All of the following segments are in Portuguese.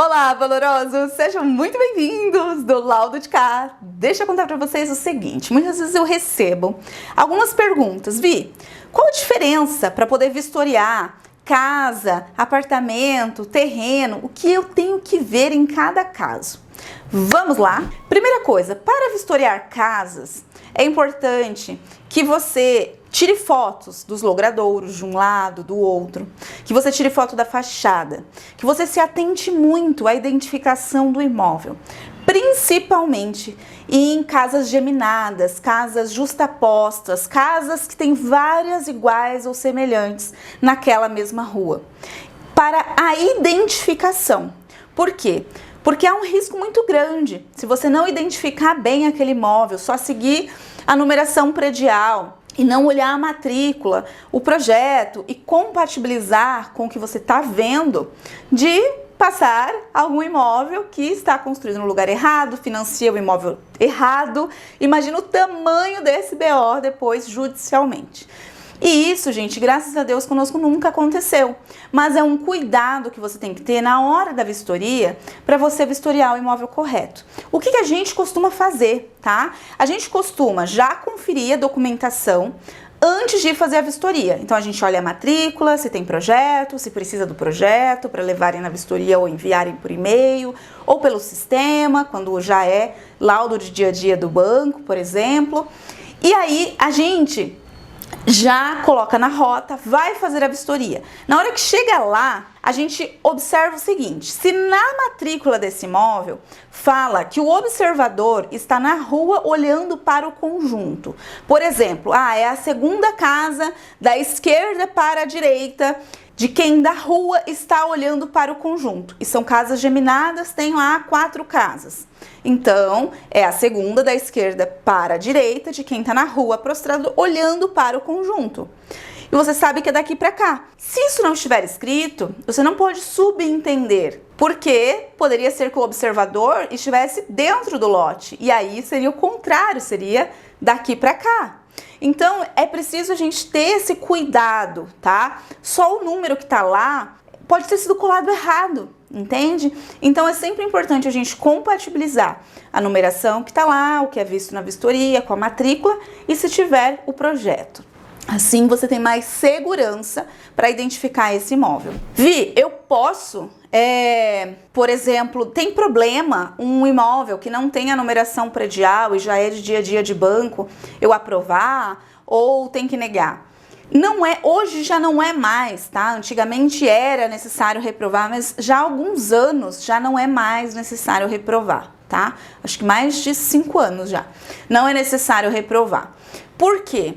Olá, valorosos! Sejam muito bem-vindos do Laudo de Cá. Deixa eu contar pra vocês o seguinte, muitas vezes eu recebo algumas perguntas. Vi, qual a diferença para poder vistoriar casa, apartamento, terreno? O que eu tenho que ver em cada caso? Vamos lá? Primeira coisa, para vistoriar casas, é importante que você tire fotos dos logradouros de um lado, do outro, que você tire foto da fachada, que você se atente muito à identificação do imóvel, principalmente em casas geminadas, casas justapostas, casas que têm várias iguais ou semelhantes naquela mesma rua, para a identificação. Por quê? Porque há um risco muito grande se você não identificar bem aquele imóvel, só seguir a numeração predial e não olhar a matrícula, o projeto e compatibilizar com o que você está vendo, de passar algum imóvel que está construído no lugar errado, financia o imóvel errado. Imagina o tamanho desse BO depois judicialmente. E isso, gente, graças a Deus conosco nunca aconteceu, mas é um cuidado que você tem que ter na hora da vistoria para você vistoriar o imóvel correto. O que a gente costuma fazer, tá? A gente costuma já conferir a documentação antes de fazer a vistoria. Então a gente olha a matrícula, se tem projeto, se precisa do projeto para levarem na vistoria ou enviarem por e-mail ou pelo sistema, quando já é laudo de dia a dia do banco, por exemplo. E aí a gente já coloca na rota, vai fazer a vistoria. Na hora que chega lá, a gente observa o seguinte: se na matrícula desse imóvel fala que o observador está na rua olhando para o conjunto, por exemplo, é a segunda casa da esquerda para a direita de quem da rua está olhando para o conjunto, e são casas geminadas, tem lá 4 casas. Então, é a segunda da esquerda para a direita de quem está na rua prostrado olhando para o conjunto. E você sabe que é daqui para cá. Se isso não estiver escrito, você não pode subentender, porque poderia ser que o observador estivesse dentro do lote, e aí seria o contrário, seria daqui para cá. Então, é preciso a gente ter esse cuidado, tá? Só o número que tá lá pode ter sido colado errado, entende? Então, é sempre importante a gente compatibilizar a numeração que tá lá, o que é visto na vistoria, com a matrícula e se tiver o projeto. Assim, você tem mais segurança para identificar esse imóvel. Vi, eu posso... por exemplo, tem problema um imóvel que não tem a numeração predial e já é de dia a dia de banco, eu aprovar ou tem que negar? Não é, hoje já não é mais, tá? Antigamente era necessário reprovar, mas já há alguns anos já não é mais necessário reprovar, tá? Acho que mais de 5 anos já. Não é necessário reprovar. Por quê?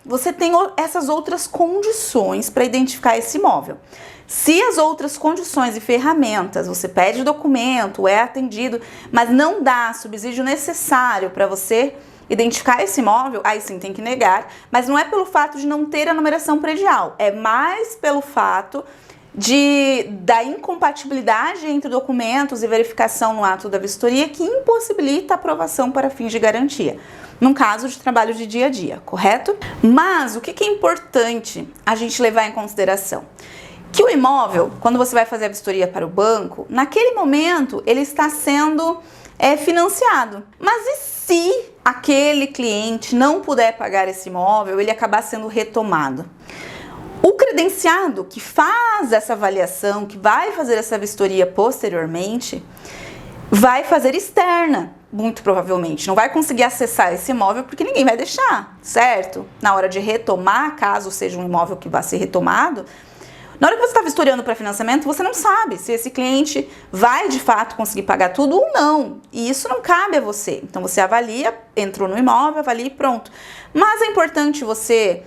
Você tem essas outras condições para identificar esse imóvel. Se as outras condições e ferramentas, você pede documento, é atendido, mas não dá subsídio necessário para você identificar esse imóvel, aí sim tem que negar, mas não é pelo fato de não ter a numeração predial, é mais pelo fato da incompatibilidade entre documentos e verificação no ato da vistoria que impossibilita a aprovação para fins de garantia, num caso de trabalho de dia a dia, correto? Mas o que é importante a gente levar em consideração? Que o imóvel, quando você vai fazer a vistoria para o banco, naquele momento ele está sendo financiado. Mas e se aquele cliente não puder pagar esse imóvel, ele acabar sendo retomado? O credenciado que faz essa avaliação, que vai fazer essa vistoria posteriormente, vai fazer externa, muito provavelmente. Não vai conseguir acessar esse imóvel porque ninguém vai deixar, certo? Na hora de retomar, caso seja um imóvel que vá ser retomado, na hora que você está vistoriando para financiamento, você não sabe se esse cliente vai de fato conseguir pagar tudo ou não. E isso não cabe a você. Então você avalia, entrou no imóvel, avalia e pronto. Mas é importante você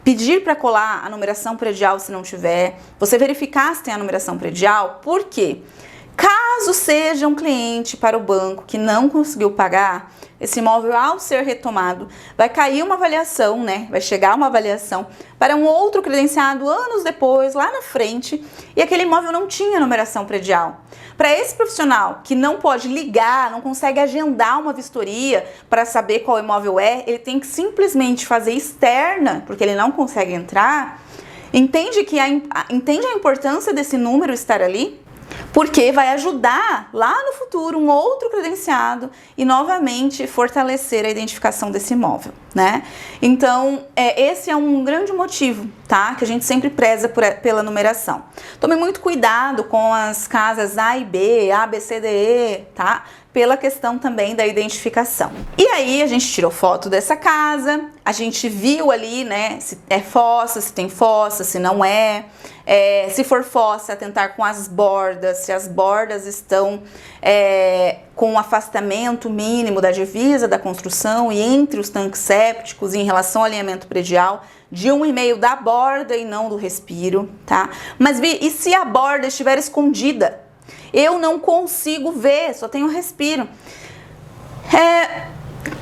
pedir para colar a numeração predial se não tiver, você verificar se tem a numeração predial, por quê? Caso seja um cliente para o banco que não conseguiu pagar, esse imóvel, ao ser retomado, vai cair uma avaliação, né? Vai chegar uma avaliação para um outro credenciado anos depois, lá na frente, e aquele imóvel não tinha numeração predial. Para esse profissional que não pode ligar, não consegue agendar uma vistoria para saber qual imóvel é, ele tem que simplesmente fazer externa, porque ele não consegue entrar. Entende a importância desse número estar ali? porque vai ajudar lá no futuro um outro credenciado e novamente fortalecer a identificação desse imóvel, né? Então, esse é um grande motivo, tá? Que a gente sempre preza pela numeração. Tome muito cuidado com as casas A e B, A, B, C, D, E, tá? Pela questão também da identificação. E aí a gente tirou foto dessa casa, a gente viu ali, né, se é fossa, se tem fossa, se não é. Se for fossa, atentar com as bordas, se as bordas estão com um afastamento mínimo da divisa da construção e entre os tanques sépticos em relação ao alinhamento predial, de 1,5 da borda e não do respiro, tá? Mas e se a borda estiver escondida? Eu não consigo ver, só tenho respiro.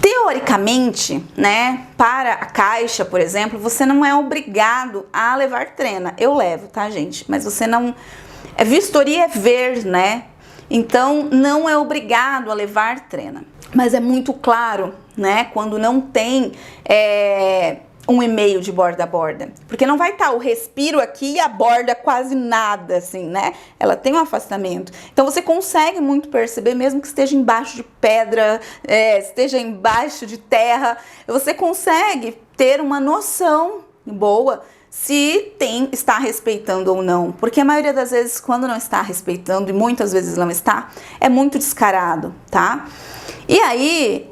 Teoricamente, né, para a caixa, por exemplo, você não é obrigado a levar trena. Eu levo, tá, gente? Mas você não... Vistoria é ver, né? Então, não é obrigado a levar trena. Mas é muito claro, né, quando não tem 1,5 de borda a borda. Porque não vai estar o respiro aqui e a borda quase nada, assim, né? Ela tem um afastamento. Então, você consegue muito perceber, mesmo que esteja embaixo de pedra, esteja embaixo de terra, você consegue ter uma noção boa se está respeitando ou não. Porque a maioria das vezes, quando não está respeitando, e muitas vezes não está, é muito descarado, tá? E aí,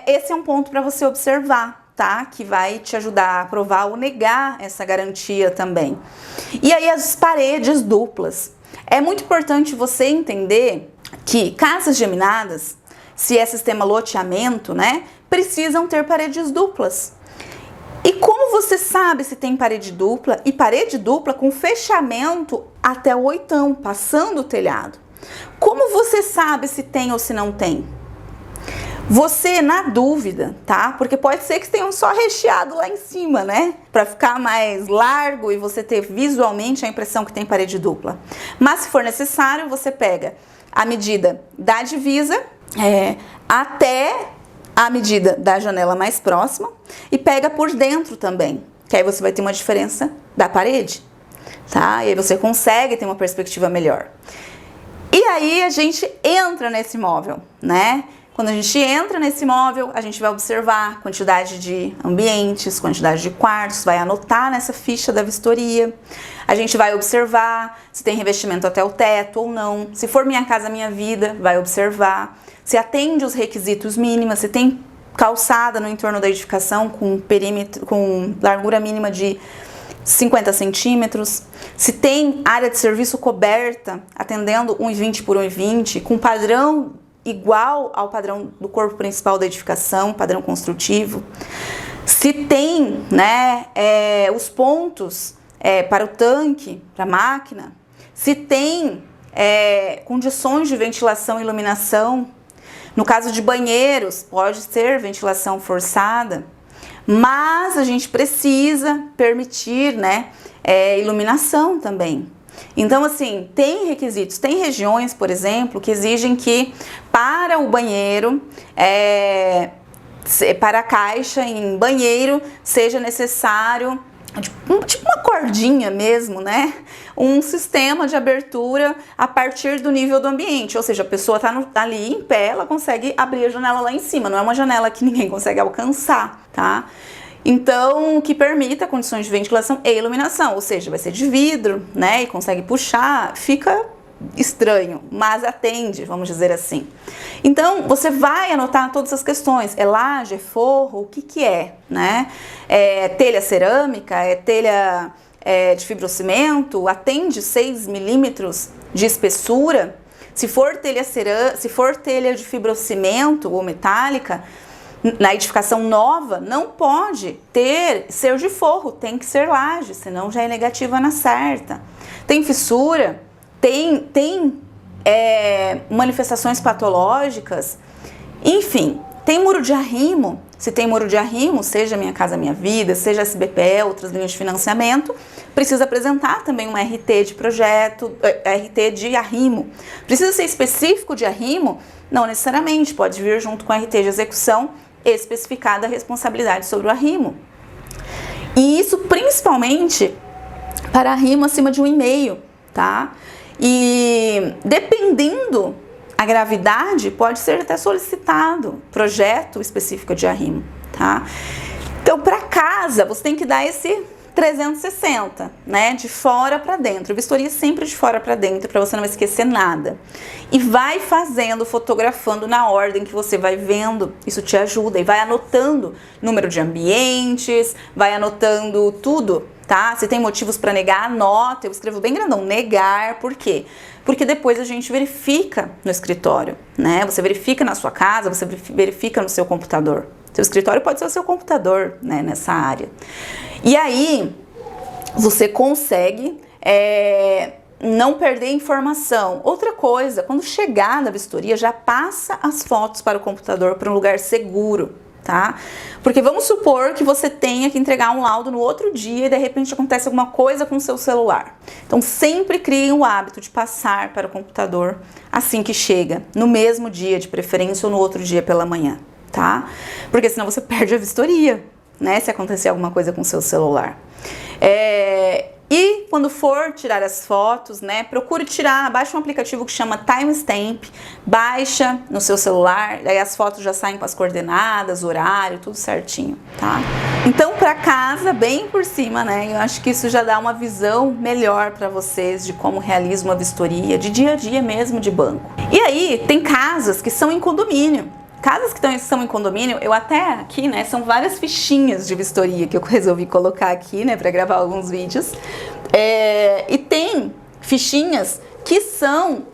esse é um ponto para você observar, tá? Que vai te ajudar a aprovar ou negar essa garantia também. E aí as paredes duplas. É muito importante você entender que casas geminadas, se é sistema loteamento, né, precisam ter paredes duplas. E como você sabe se tem parede dupla? E parede dupla com fechamento até o 8º, passando o telhado. Como você sabe se tem ou se não tem? Você, na dúvida, tá? Porque pode ser que tenham só recheado lá em cima, né? Para ficar mais largo e você ter visualmente a impressão que tem parede dupla. Mas se for necessário, você pega a medida da divisa até a medida da janela mais próxima e pega por dentro também, que aí você vai ter uma diferença da parede, tá? E aí você consegue ter uma perspectiva melhor. E aí a gente entra nesse imóvel, né? Quando a gente entra nesse imóvel, a gente vai observar quantidade de ambientes, quantidade de quartos, vai anotar nessa ficha da vistoria. A gente vai observar se tem revestimento até o teto ou não. Se for Minha Casa Minha Vida, vai observar se atende os requisitos mínimos, se tem calçada no entorno da edificação com perímetro, com largura mínima de 50 centímetros, se tem área de serviço coberta, atendendo 1,20 por 1,20, com padrão igual ao padrão do corpo principal da edificação, padrão construtivo, se tem, né, os pontos para o tanque, para a máquina, se tem condições de ventilação e iluminação. No caso de banheiros, pode ser ventilação forçada, mas a gente precisa permitir, né, iluminação também. Então, assim, tem requisitos, tem regiões, por exemplo, que exigem que para o banheiro, para a caixa em banheiro, seja necessário, tipo uma cordinha mesmo, né? Um sistema de abertura a partir do nível do ambiente, ou seja, a pessoa tá ali em pé, ela consegue abrir a janela lá em cima, não é uma janela que ninguém consegue alcançar, tá? Então, que permita condições de ventilação e iluminação, ou seja, vai ser de vidro, né, e consegue puxar, fica estranho, mas atende, vamos dizer assim. Então, você vai anotar todas as questões, é laje, é forro, o que que é, né? É telha cerâmica, é telha de fibrocimento, atende 6 milímetros de espessura. Se for telha de fibrocimento ou metálica, na edificação nova, não pode ser de forro, tem que ser laje, senão já é negativa na certa. Tem fissura, tem manifestações patológicas, enfim, tem muro de arrimo. Se tem muro de arrimo, seja Minha Casa Minha Vida, seja SBPE, outras linhas de financiamento, precisa apresentar também uma RT de projeto, RT de arrimo. Precisa ser específico de arrimo? Não necessariamente, pode vir junto com a RT de execução especificada a responsabilidade sobre o arrimo. E isso principalmente para arrimo acima de 1,5, tá? E dependendo a gravidade, pode ser até solicitado projeto específico de arrimo, tá? Então, para casa, você tem que dar esse 360, né? De fora para dentro. Vistoria sempre de fora para dentro, para você não esquecer nada. E vai fazendo, fotografando na ordem que você vai vendo. Isso te ajuda. E vai anotando número de ambientes, vai anotando tudo, tá? Se tem motivos para negar, anota. Eu escrevo bem grandão, negar. Por quê? Porque depois a gente verifica no escritório, né? Você verifica na sua casa, você verifica no seu computador. Seu escritório pode ser o seu computador, né, nessa área. E aí, você consegue não perder informação. Outra coisa, quando chegar na vistoria, já passa as fotos para o computador, para um lugar seguro, tá? Porque vamos supor que você tenha que entregar um laudo no outro dia e de repente acontece alguma coisa com o seu celular. Então, sempre crie o hábito de passar para o computador assim que chega, no mesmo dia, de preferência, ou no outro dia pela manhã. Tá? Porque senão você perde a vistoria, né? Se acontecer alguma coisa com o seu celular. E quando for tirar as fotos, né? Procure tirar, baixa um aplicativo que chama Timestamp, baixa no seu celular, daí as fotos já saem com as coordenadas, horário, tudo certinho, tá? Então, para casa, bem por cima, né? Eu acho que isso já dá uma visão melhor para vocês de como realiza uma vistoria, de dia a dia mesmo, de banco. E aí, tem casas que são em condomínio. Casas que são em condomínio, eu até aqui, né, são várias fichinhas de vistoria que eu resolvi colocar aqui, né, para gravar alguns vídeos. E tem fichinhas que são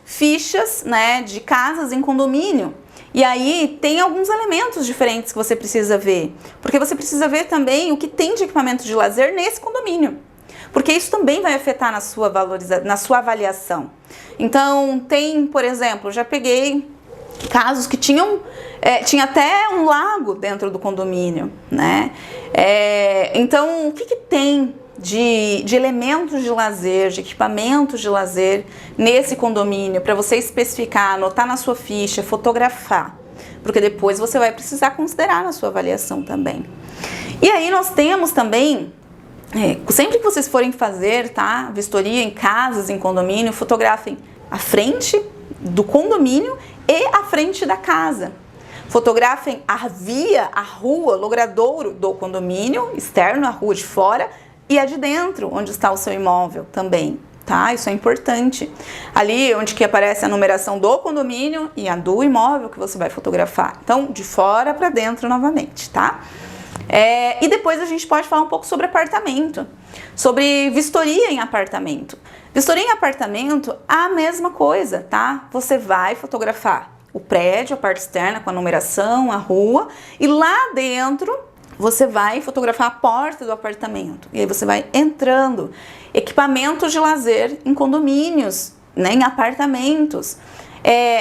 fichas, né, de casas em condomínio. E aí tem alguns elementos diferentes que você precisa ver, porque você precisa ver também o que tem de equipamento de lazer nesse condomínio. Porque isso também vai afetar na sua avaliação. Então, tem, por exemplo, já peguei casos que tinha até um lago dentro do condomínio, né? Então, o que tem de elementos de lazer, de equipamentos de lazer nesse condomínio, para você especificar, anotar na sua ficha, fotografar, porque depois você vai precisar considerar na sua avaliação também. E aí nós temos também, sempre que vocês forem fazer, tá, vistoria em casas, em condomínio, fotografem a frente do condomínio e a frente da casa. Fotografem a via, a rua, logradouro do condomínio externo, a rua de fora, e a de dentro, onde está o seu imóvel também, tá? Isso é importante. Ali onde que aparece a numeração do condomínio e a do imóvel que você vai fotografar. Então, de fora para dentro novamente, tá? E depois a gente pode falar um pouco sobre apartamento, sobre vistoria em apartamento. Vistoria em apartamento, a mesma coisa, tá? Você vai fotografar o prédio, a parte externa com a numeração, a rua, e lá dentro você vai fotografar a porta do apartamento. E aí você vai entrando. Equipamentos de lazer em condomínios, né, em apartamentos.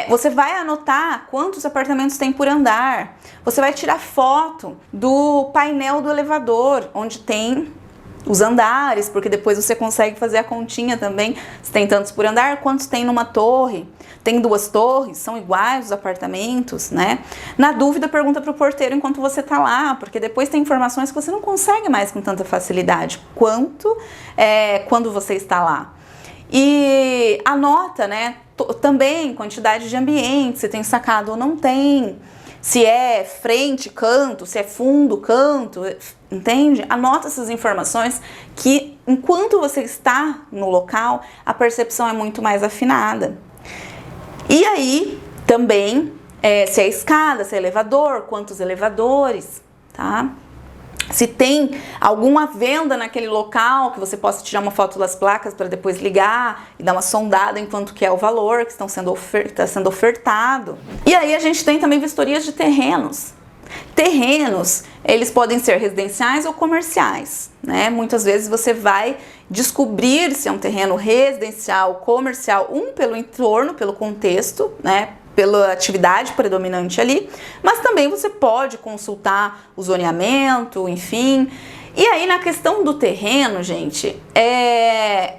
Você vai anotar quantos apartamentos tem por andar. Você vai tirar foto do painel do elevador, onde tem os andares, porque depois você consegue fazer a continha também, se tem tantos por andar, quantos tem numa torre. Tem 2 torres, são iguais os apartamentos, né? Na dúvida, pergunta para o porteiro enquanto você está lá, porque depois tem informações que você não consegue mais com tanta facilidade, quanto quando você está lá. E anota, né, também quantidade de ambiente, se tem sacada ou não tem, se é frente, canto, se é fundo, canto, entende? Anota essas informações que, enquanto você está no local, a percepção é muito mais afinada. E aí, também, se é escada, se é elevador, quantos elevadores, tá? Se tem alguma venda naquele local, que você possa tirar uma foto das placas para depois ligar e dar uma sondada em quanto que é o valor que está sendo ofertado. E aí a gente tem também vistorias de terrenos. Terrenos, eles podem ser residenciais ou comerciais, né? Muitas vezes você vai descobrir se é um terreno residencial, comercial, pelo entorno, pelo contexto, né? Pela atividade predominante ali, mas também você pode consultar o zoneamento, enfim. E aí na questão do terreno, gente, é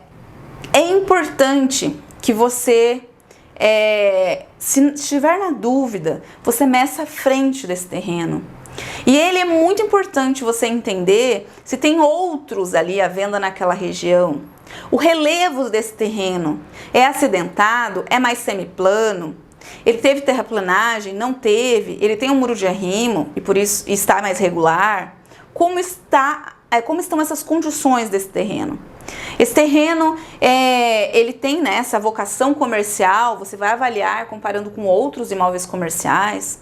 importante que você, se estiver na dúvida, você meça a frente desse terreno. E ele é muito importante você entender se tem outros ali à venda naquela região, O relevo desse terreno é acidentado? É mais semiplano? Ele teve terraplanagem? Não teve? Ele tem um muro de arrimo e por isso está mais regular? Como estão essas condições desse terreno? Esse terreno, ele tem, né, essa vocação comercial, você vai avaliar comparando com outros imóveis comerciais.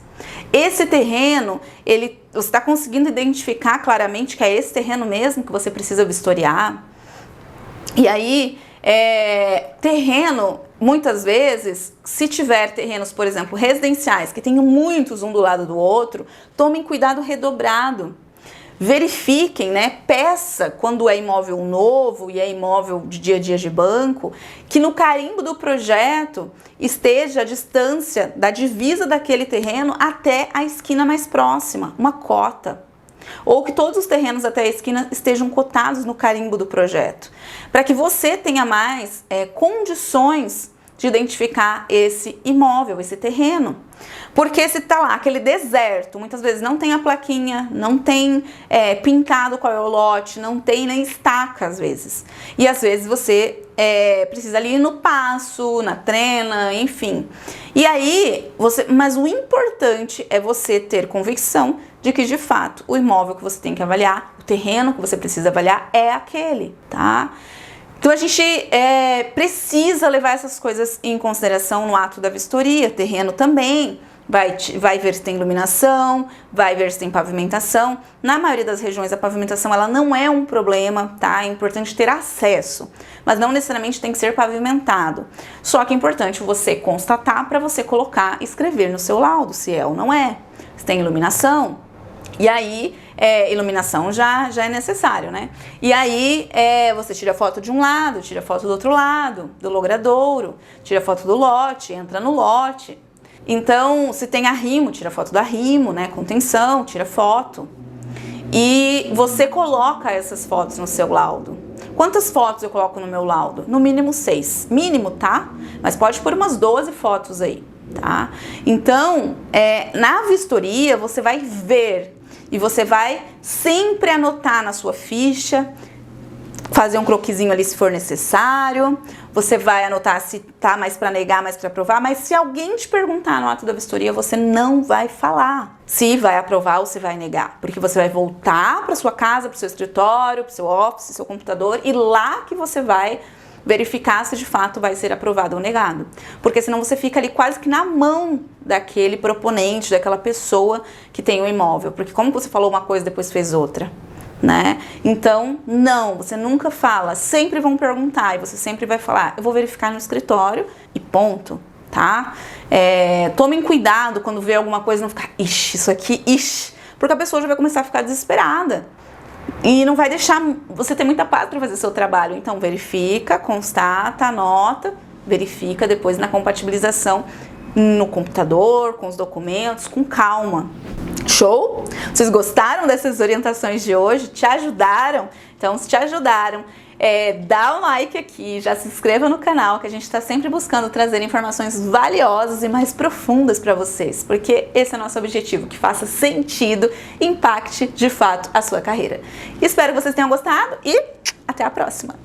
Esse terreno, você está conseguindo identificar claramente que é esse terreno mesmo que você precisa vistoriar? E aí, terreno, muitas vezes, se tiver terrenos, por exemplo, residenciais, que tenham muitos um do lado do outro, tomem cuidado redobrado. Verifiquem, né, peça quando é imóvel novo e é imóvel de dia a dia de banco, que no carimbo do projeto esteja a distância da divisa daquele terreno até a esquina mais próxima, uma cota. Ou que todos os terrenos até a esquina estejam cotados no carimbo do projeto, para que você tenha mais condições de identificar esse imóvel, esse terreno. Porque se tá lá aquele deserto, muitas vezes não tem a plaquinha, não tem pintado qual é o lote, não tem nem estaca às vezes. E às vezes você precisa ali ir no passo, na trena, enfim. E aí, mas o importante é você ter convicção de que de fato o imóvel que você tem que avaliar, o terreno que você precisa avaliar é aquele, tá? Então a gente precisa levar essas coisas em consideração no ato da vistoria. Terreno também, vai ver se tem iluminação, vai ver se tem pavimentação. Na maioria das regiões a pavimentação ela não é um problema, tá? É importante ter acesso, mas não necessariamente tem que ser pavimentado. Só que é importante você constatar para você colocar, escrever no seu laudo se é ou não é. Se tem iluminação. E aí, iluminação já é necessário, né? E aí, você tira foto de um lado, tira foto do outro lado, do logradouro, tira foto do lote, entra no lote. Então, se tem arrimo, tira foto do arrimo, né? Contenção, tira foto. E você coloca essas fotos no seu laudo. Quantas fotos eu coloco no meu laudo? No mínimo 6. Mínimo, tá? Mas pode pôr umas 12 fotos aí, tá? Então, na vistoria, você vai ver e você vai sempre anotar na sua ficha, fazer um croquisinho ali se for necessário, você vai anotar se tá mais para negar, mais para aprovar, mas se alguém te perguntar no ato da vistoria, você não vai falar se vai aprovar ou se vai negar, porque você vai voltar para sua casa, para o seu escritório, para o seu office, seu computador, e lá que você vai verificar se de fato vai ser aprovado ou negado. Porque senão você fica ali quase que na mão daquele proponente, daquela pessoa que tem o imóvel. Porque como você falou uma coisa, depois fez outra, né? Então, não, você nunca fala. Sempre vão perguntar e você sempre vai falar, eu vou verificar no escritório e ponto, tá? Tomem cuidado quando vê alguma coisa, não ficar, ixi, isso aqui, ixi. Porque a pessoa já vai começar a ficar desesperada. E não vai deixar você ter muita paz para fazer seu trabalho. Então, verifica, constata, anota, verifica depois na compatibilização no computador, com os documentos, com calma. Show? Vocês gostaram dessas orientações de hoje? Te ajudaram? Então, se te ajudaram, dá um like aqui, já se inscreva no canal, que a gente está sempre buscando trazer informações valiosas e mais profundas para vocês, porque esse é o nosso objetivo, que faça sentido, impacte de fato a sua carreira. Espero que vocês tenham gostado e até a próxima!